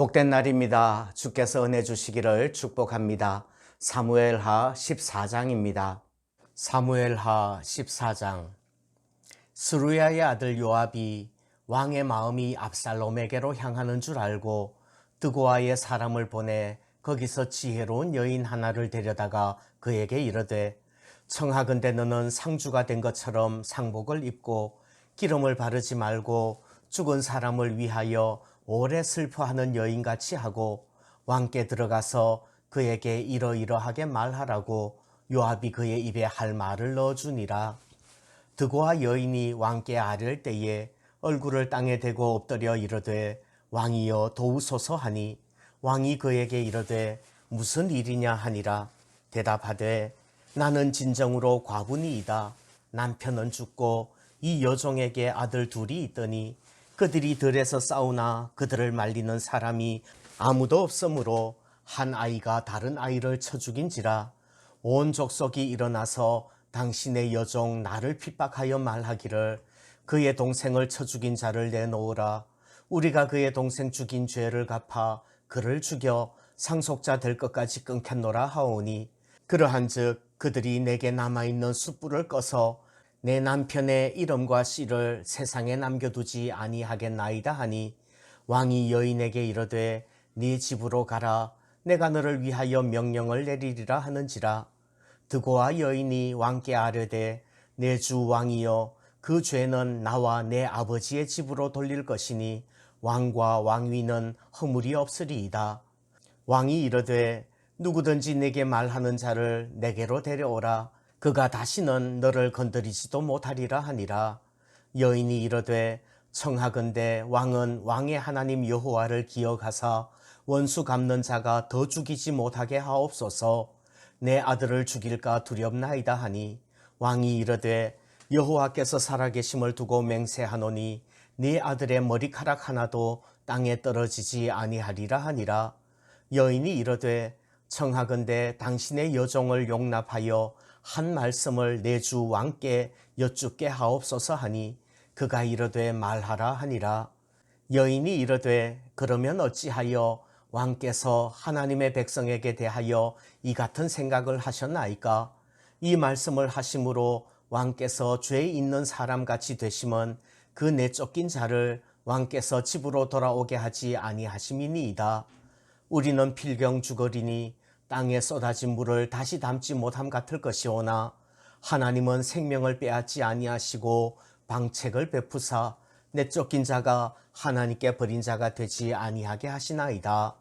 복된 날입니다. 주께서 은혜 주시기를 축복합니다. 사무엘하 14장입니다. 사무엘하 14장. 스루야의 아들 요압이 왕의 마음이 압살롬에게로 향하는 줄 알고 드고아의 사람을 보내 거기서 지혜로운 여인 하나를 데려다가 그에게 이르되, 청하건대 너는 상주가 된 것처럼 상복을 입고 기름을 바르지 말고 죽은 사람을 위하여 오래 슬퍼하는 여인같이 하고 왕께 들어가서 그에게 이러이러하게 말하라고 요압이 그의 입에 할 말을 넣어주니라. 드고아 여인이 왕께 아뢰을 때에 얼굴을 땅에 대고 엎드려 이르되, 왕이여 도우소서 하니, 왕이 그에게 이르되 무슨 일이냐 하니라. 대답하되, 나는 진정으로 과부니이다. 남편은 죽고 이 여종에게 아들 둘이 있더니 그들이 들에서 싸우나 그들을 말리는 사람이 아무도 없으므로 한 아이가 다른 아이를 쳐 죽인지라. 온 족속이 일어나서 당신의 여종 나를 핍박하여 말하기를, 그의 동생을 쳐 죽인 자를 내놓으라. 우리가 그의 동생 죽인 죄를 갚아 그를 죽여 상속자 될 것까지 끊겠노라 하오니, 그러한즉 그들이 내게 남아있는 숯불을 꺼서 내 남편의 이름과 씨를 세상에 남겨두지 아니하겠나이다 하니, 왕이 여인에게 이르되 네 집으로 가라. 내가 너를 위하여 명령을 내리리라 하는지라. 드고아 여인이 왕께 아뢰되, 내 주 왕이여, 그 죄는 나와 내 아버지의 집으로 돌릴 것이니 왕과 왕위는 허물이 없으리이다. 왕이 이르되, 누구든지 내게 말하는 자를 내게로 데려오라. 그가 다시는 너를 건드리지도 못하리라 하니라. 여인이 이르되, 청하건대 왕은 왕의 하나님 여호와를 기억하사 원수 갚는 자가 더 죽이지 못하게 하옵소서. 내 아들을 죽일까 두렵나이다 하니, 왕이 이르되, 여호와께서 살아계심을 두고 맹세하노니 네 아들의 머리카락 하나도 땅에 떨어지지 아니하리라 하니라. 여인이 이르되, 청하건대 당신의 여종을 용납하여 한 말씀을 내 주 왕께 여쭙게 하옵소서 하니, 그가 이르되 말하라 하니라. 여인이 이르되, 그러면 어찌하여 왕께서 하나님의 백성에게 대하여 이 같은 생각을 하셨나이까? 이 말씀을 하심으로 왕께서 죄 있는 사람같이 되심은 그 내쫓긴 자를 왕께서 집으로 돌아오게 하지 아니하심이니이다. 우리는 필경 죽으리니 땅에 쏟아진 물을 다시 담지 못함 같을 것이오나, 하나님은 생명을 빼앗지 아니하시고 방책을 베푸사 내쫓긴 자가 하나님께 버린 자가 되지 아니하게 하시나이다.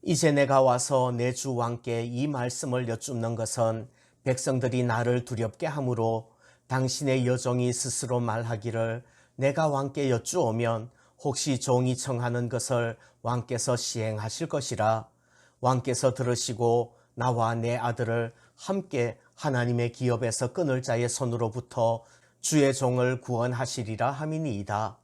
이제 내가 와서 내 주 왕께 이 말씀을 여쭙는 것은 백성들이 나를 두렵게 하므로 당신의 여종이 스스로 말하기를, 내가 왕께 여쭈오면 혹시 종이 청하는 것을 왕께서 시행하실 것이라. 왕께서 들으시고 나와 내 아들을 함께 하나님의 기업에서 끊을 자의 손으로부터 주의 종을 구원하시리라 함이니이다.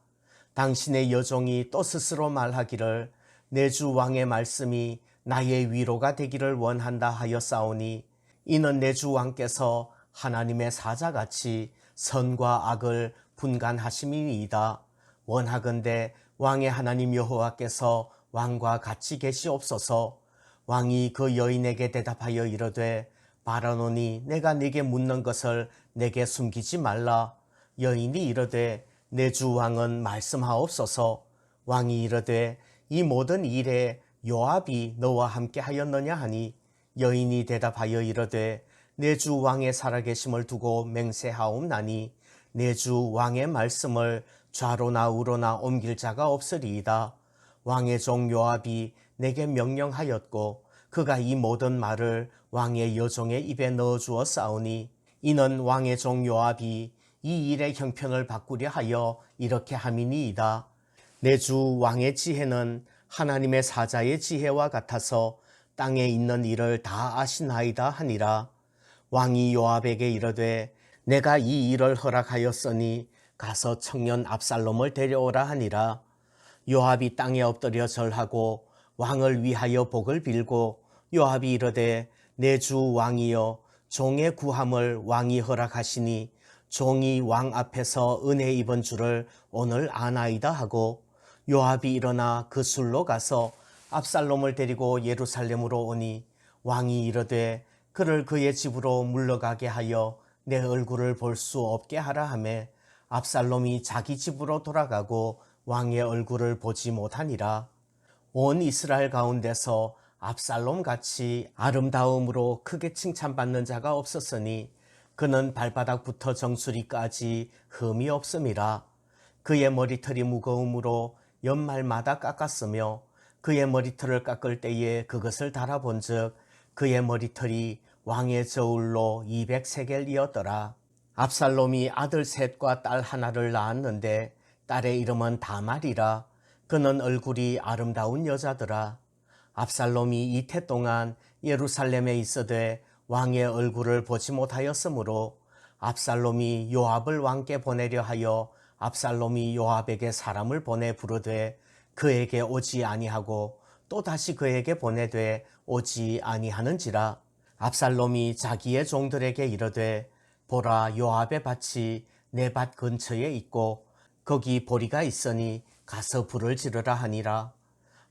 당신의 여종이 또 스스로 말하기를, 내 주 왕의 말씀이 나의 위로가 되기를 원한다 하였사오니, 이는 내 주 왕께서 하나님의 사자같이 선과 악을 분간하심이니이다. 원하건대 왕의 하나님 여호와께서 왕과 같이 계시옵소서. 왕이 그 여인에게 대답하여 이르되, 바라노니 내가 네게 묻는 것을 내게 숨기지 말라. 여인이 이르되, 내 주 왕은 말씀하옵소서. 왕이 이르되, 이 모든 일에 요압이 너와 함께 하였느냐 하니, 여인이 대답하여 이르되, 내 주 왕의 살아계심을 두고 맹세하옵나니 내 주 왕의 말씀을 좌로나 우로나 옮길 자가 없으리이다. 왕의 종 요압이 내게 명령하였고 그가 이 모든 말을 왕의 여종의 입에 넣어주어 싸우니, 이는 왕의 종 요압이 이 일의 형편을 바꾸려 하여 이렇게 함이니이다. 내 주 왕의 지혜는 하나님의 사자의 지혜와 같아서 땅에 있는 일을 다 아시나이다 하니라. 왕이 요압에게 이르되, 내가 이 일을 허락하였으니 가서 청년 압살롬을 데려오라 하니라. 요압이 땅에 엎드려 절하고 왕을 위하여 복을 빌고, 요압이 이르되, 내 주 왕이여, 종의 구함을 왕이 허락하시니 종이 왕 앞에서 은혜 입은 줄을 오늘 아나이다 하고, 요압이 일어나 그 술로 가서 압살롬을 데리고 예루살렘으로 오니 왕이 이르되 그를 그의 집으로 물러가게 하여 내 얼굴을 볼 수 없게 하라 하매 압살롬이 자기 집으로 돌아가고 왕의 얼굴을 보지 못하니라. 온 이스라엘 가운데서 압살롬 같이 아름다움으로 크게 칭찬받는 자가 없었으니 그는 발바닥부터 정수리까지 흠이 없음이라. 그의 머리털이 무거움으로 연말마다 깎았으며 그의 머리털을 깎을 때에 그것을 달아본즉 그의 머리털이 왕의 저울로 200세겔이었더라. 압살롬이 아들 셋과 딸 하나를 낳았는데 딸의 이름은 다말이라. 그는 얼굴이 아름다운 여자더라. 압살롬이 이태 동안 예루살렘에 있어되 왕의 얼굴을 보지 못하였으므로 압살롬이 요압을 왕께 보내려 하여 압살롬이 요압에게 사람을 보내 부르되 그에게 오지 아니하고 또다시 그에게 보내되 오지 아니하는지라. 압살롬이 자기의 종들에게 이르되 보라, 요압의 밭이 내 밭 근처에 있고 거기 보리가 있으니 가서 불을 지르라 하니라.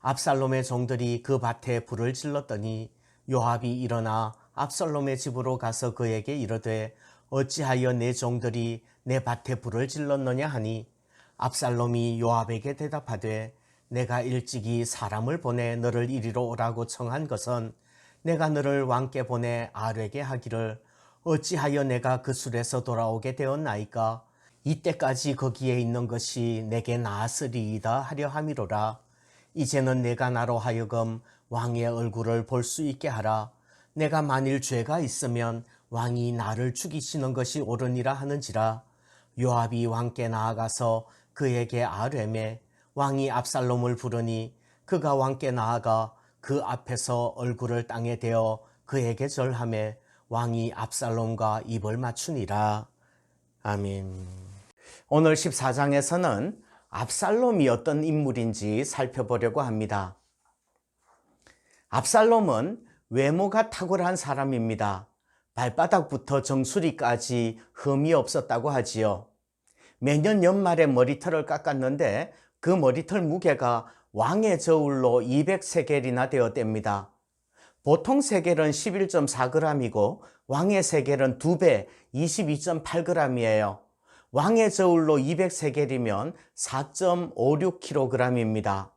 압살롬의 종들이 그 밭에 불을 질렀더니 요압이 일어나 압살롬의 집으로 가서 그에게 이르되 어찌하여 내 종들이 내 밭에 불을 질렀느냐 하니 압살롬이 요압에게 대답하되 내가 일찍이 사람을 보내 너를 이리로 오라고 청한 것은 내가 너를 왕께 보내 아뢰게 하기를 어찌하여 내가 그 술에서 돌아오게 되었나이까. 이때까지 거기에 있는 것이 내게 나았으리이다 하려 함이로라. 이제는 내가 나로 하여금 왕의 얼굴을 볼 수 있게 하라. 내가 만일 죄가 있으면 왕이 나를 죽이시는 것이 옳으니라 하는지라. 요압이 왕께 나아가서 그에게 아뢰매 왕이 압살롬을 부르니 그가 왕께 나아가 그 앞에서 얼굴을 땅에 대어 그에게 절하매 왕이 압살롬과 입을 맞추니라. 아멘. 오늘 14장에서는 압살롬이 어떤 인물인지 살펴보려고 합니다. 압살롬은 외모가 탁월한 사람입니다. 발바닥부터 정수리까지 흠이 없었다고 하지요. 매년 연말에 머리털을 깎았는데 그 머리털 무게가 왕의 저울로 200세겔이나 되었답니다. 보통 세겔은 11.4g이고 왕의 세겔은 2배 22.8g이에요. 왕의 저울로 200세겔이면 4.56kg입니다.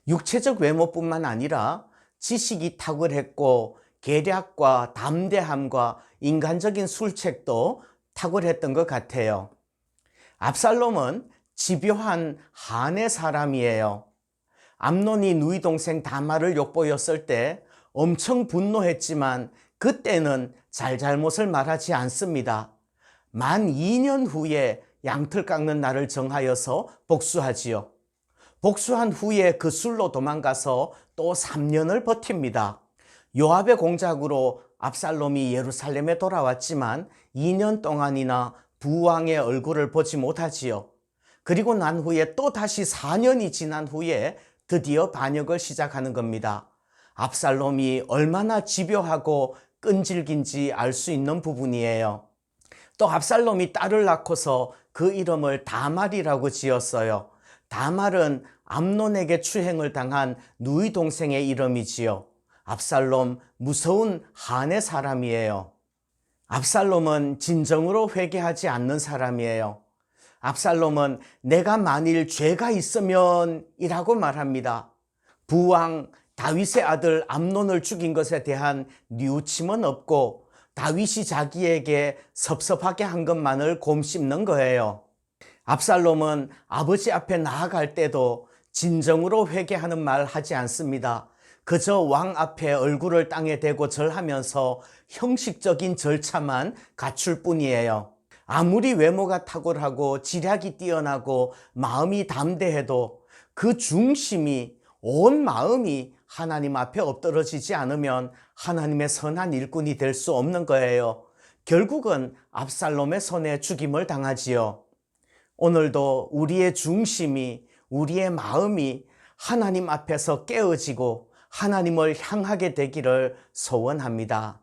육체적 외모뿐만 아니라 지식이 탁월했고 계략과 담대함과 인간적인 술책도 탁월했던 것 같아요. 압살롬은 집요한 한의 사람이에요. 암논이 누이 동생 다말을 욕보였을 때 엄청 분노했지만 그때는 잘잘못을 말하지 않습니다. 만 2년 후에 양털 깎는 날을 정하여서 복수하지요. 복수한 후에 그 술로 도망가서 또 3년을 버팁니다. 요압의 공작으로 압살롬이 예루살렘에 돌아왔지만 2년 동안이나 부왕의 얼굴을 보지 못하지요. 그리고 난 후에 또 다시 4년이 지난 후에 드디어 반역을 시작하는 겁니다. 압살롬이 얼마나 집요하고 끈질긴지 알 수 있는 부분이에요. 또 압살롬이 딸을 낳고서 그 이름을 다말이라고 지었어요. 다말은 암논에게 추행을 당한 누이 동생의 이름이지요. 압살롬 무서운 한의 사람이에요. 압살롬은 진정으로 회개하지 않는 사람이에요. 압살롬은 내가 만일 죄가 있으면 이라고 말합니다. 부왕 다윗의 아들 암논을 죽인 것에 대한 뉘우침은 없고 다윗이 자기에게 섭섭하게 한 것만을 곰씹는 거예요. 압살롬은 아버지 앞에 나아갈 때도 진정으로 회개하는 말 하지 않습니다. 그저 왕 앞에 얼굴을 땅에 대고 절하면서 형식적인 절차만 갖출 뿐이에요. 아무리 외모가 탁월하고 지략이 뛰어나고 마음이 담대해도 그 중심이, 온 마음이 하나님 앞에 엎드러지지 않으면 하나님의 선한 일꾼이 될 수 없는 거예요. 결국은 압살롬의 손에 죽임을 당하지요. 오늘도 우리의 중심이, 우리의 마음이 하나님 앞에서 깨어지고 하나님을 향하게 되기를 소원합니다.